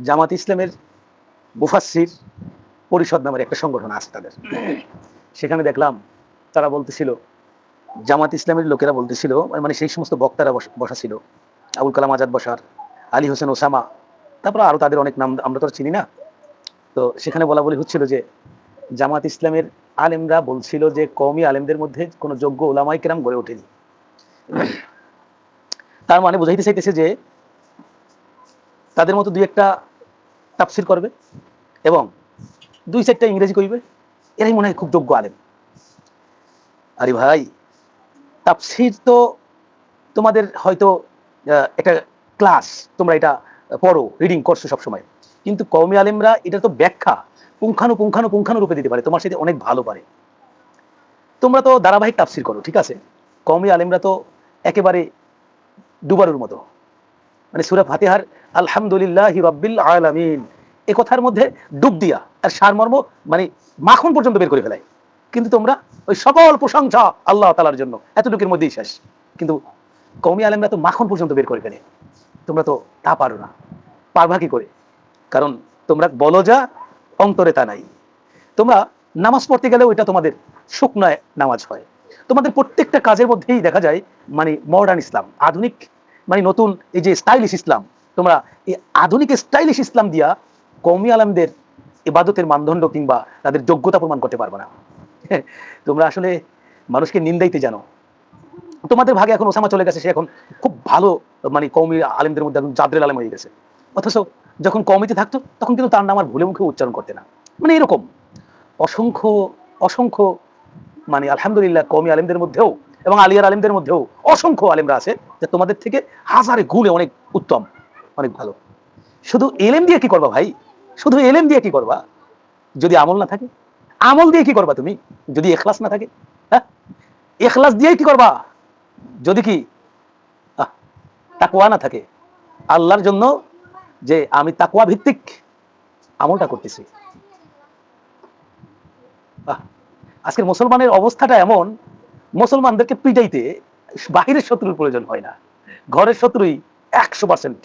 জামাত ইসলামের মুফাসসির পরিষদ নামের একটা সংগঠন আছে তাদের। সেখানে দেখলাম তারা বলতেছিল, জামাত ইসলামের লোকেরা বলতেছিল, মানে সেই সমস্ত বক্তারা বসা ছিল, আবুল কালাম আজাদ বসার, আলী হোসেন ওসামা, তারপর আরো তাদের অনেক নাম আমরা তো চিনি না। তো সেখানে বলা বলি হচ্ছিল যে জামাত ইসলামের আলেমরা বলছিল যে কওমি আলেমদের মধ্যে কোনো যোগ্য ওলামায়ে কেরাম গড়ে ওঠেনি। তার মানে বোঝাইতে চাইতেছে যে তাদের মতো দুই একটা তাফসির করবে এবং দুই চারটা ইংরেজি কইবে, এরাই মনে হয় খুব যোগ্য আলেম। আরে ভাই, তাফসির তো তোমাদের হয়তো একটা ক্লাস, তোমরা এটা পড়ো, রিডিং করছো সবসময়, কিন্তু কওমি আলেমরা এটা তো ব্যাখ্যা পুঙ্খানু রূপে দিতে পারে, তোমার সাথে অনেক ভালো পারে। তোমরা তো ধারাবাহিক তাফসির করো, ঠিক আছে, কওমি আলেমরা তো একেবারে দুবারের মতো, মানে সূরা ফাতিহার আলহামদুলিল্লাহি রাব্বিল আলামিন এ কথার মধ্যে ডুব দিয়া আর সারমর্ম মানে মাখন পর্যন্ত বের করে ফেলায়। কিন্তু তোমরা ওই সকল প্রশংসা আল্লাহ তাআলার জন্য এতটুকুর মধ্যেই শেষ। কিন্তু কওমি আলেমরা তো মাখন পর্যন্ত বের করে ফেলে, তোমরা তো তা পারো না। পারবা কি করে? কারণ তোমরা বলো যা, অন্তরে তা নাই। তোমরা নামাজ পড়তে গেলে ওইটা তোমাদের শুকনো নামাজ হয়। তোমাদের প্রত্যেকটা কাজের মধ্যেই দেখা যায় মানে মডার্ন ইসলাম, আধুনিক, মানে নতুন এই যে স্টাইলিশ ইসলাম, তোমরা এই আধুনিক স্টাইলিশ ইসলাম দিয়া কওমি আলেমদের ইবাদতের মানদণ্ড কিংবা তাদের যোগ্যতা প্রমাণ করতে পারবে না। তোমরা আসলে মানুষকে নিন্দাইতে জানো। তোমাদের ভাগে এখন ওসামা চলে গেছে, সে এখন খুব ভালো, মানে কওমি আলেমদের মধ্যে এখন জাদরেল আলেম হয়ে গেছে। অথচ যখন কওমিতে থাকতো তখন কিন্তু তার নাম আর ভুলে মুখে উচ্চারণ করতে না। মানে এরকম অসংখ্য অসংখ্য, মানে আলহামদুলিল্লাহ কওমি আলেমদের মধ্যেও এবং আলিয়ার আলেমদের মধ্যেও অসংখ্য আলেমরা আছে যে তোমাদের থেকে হাজারে গুণে অনেক উত্তম, অনেক ভালো। শুধু এলেম দিয়ে কি করবা ভাই? শুধু এলেম দিয়ে কি করবা যদি আমল না থাকে? আমল দিয়ে কি করবা তুমি যদি এখলাস না থাকে? হ্যাঁ, এখলাস দিয়ে কি করবা যদি কি তাকওয়া না থাকে? আল্লাহর জন্য যে আমি তাকওয়া ভিত্তিক আমলটা করতেছি। আজকের মুসলমানের অবস্থাটা এমন, মুসলমানদেরকে পিটাইতে বাহিরের শত্রুর প্রয়োজন হয় না, ঘরের শত্রুই 100%